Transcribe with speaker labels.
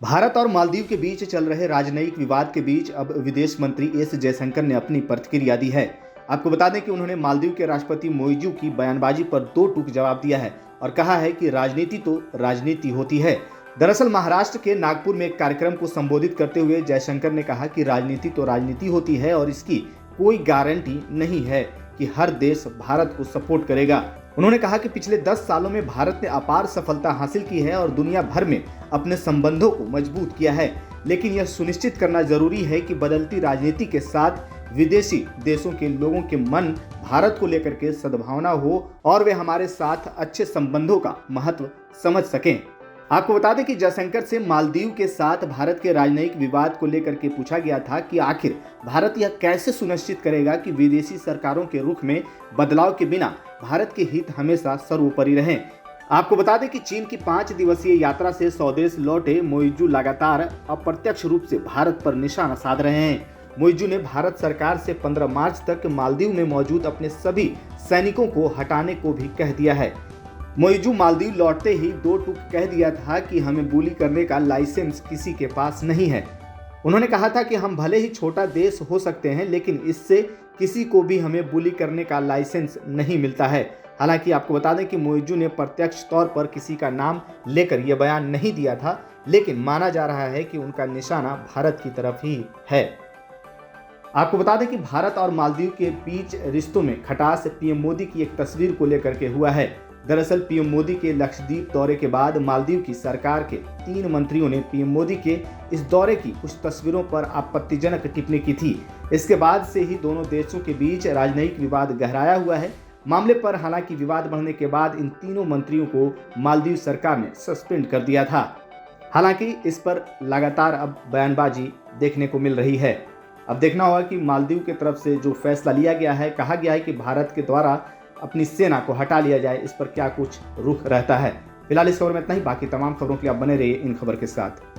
Speaker 1: भारत और मालदीव के बीच चल रहे राजनयिक विवाद के बीच अब विदेश मंत्री एस जयशंकर ने अपनी प्रतिक्रिया दी है। आपको बता दें कि उन्होंने मालदीव के राष्ट्रपति मोइजू की बयानबाजी पर दो टूक जवाब दिया है और कहा है कि राजनीति तो राजनीति होती है। दरअसल महाराष्ट्र के नागपुर में एक कार्यक्रम को संबोधित करते हुए जयशंकर ने कहा कि राजनीति तो राजनीति होती है और इसकी कोई गारंटी नहीं है कि हर देश भारत को सपोर्ट करेगा। उन्होंने कहा कि पिछले 10 सालों में भारत ने अपार सफलता हासिल की है और दुनिया भर में अपने संबंधों को मजबूत किया है, लेकिन यह सुनिश्चित करना जरूरी है कि बदलती राजनीति के साथ विदेशी देशों के लोगों के मन भारत को लेकर के सद्भावना हो और वे हमारे साथ अच्छे संबंधों का महत्व समझ सकें। आपको बता दें कि जयशंकर से मालदीव के साथ भारत के राजनयिक विवाद को लेकर के पूछा गया था कि आखिर भारत यह कैसे सुनिश्चित करेगा कि विदेशी सरकारों के रुख में बदलाव के बिना भारत के हित हमेशा सर्वोपरि रहें। आपको बता दें कि चीन की 5 दिवसीय यात्रा से स्वदेश लौटे मोइजू लगातार अप्रत्यक्ष रूप से भारत पर निशाना साध रहे हैं। मोइजू ने भारत सरकार से 15 मार्च तक मालदीव में मौजूद अपने सभी सैनिकों को हटाने को भी कह दिया है। मोइजू मालदीव लौटते ही दो टूक कह दिया था कि हमें बुली करने का लाइसेंस किसी के पास नहीं है। उन्होंने कहा था कि हम भले ही छोटा देश हो सकते हैं, लेकिन इससे किसी को भी हमें बुली करने का लाइसेंस नहीं मिलता है। हालांकि आपको बता दें कि मोइजू ने प्रत्यक्ष तौर पर किसी का नाम लेकर यह बयान नहीं दिया था, लेकिन माना जा रहा है कि उनका निशाना भारत की तरफ ही है। आपको बता दें कि भारत और मालदीव के बीच रिश्तों में खटास पीएम मोदी की एक तस्वीर को लेकर के हुआ है। दरअसल पीएम मोदी के लक्षद्वीप दौरे के बाद मालदीव की सरकार के 3 मंत्रियों ने पीएम मोदी के इस दौरे की कुछ तस्वीरों पर आपत्तिजनक टिप्पणी की थी। इसके बाद से ही दोनों देशों के बीच राजनयिक विवाद गहराया हुआ है। मामले पर हालांकि विवाद बढ़ने के बाद इन तीनों मंत्रियों को मालदीव सरकार ने सस्पेंड कर दिया था। हालांकि इस पर लगातार अब बयानबाजी देखने को मिल रही है। अब देखना होगा कि मालदीव की तरफ से जो फैसला लिया गया है, कहा गया है कि भारत के द्वारा अपनी सेना को हटा लिया जाए, इस पर क्या कुछ रुख रहता है। फिलहाल इस खबर में इतना ही। बाकी तमाम खबरों के लिए आप बने रहिए इन खबर के साथ।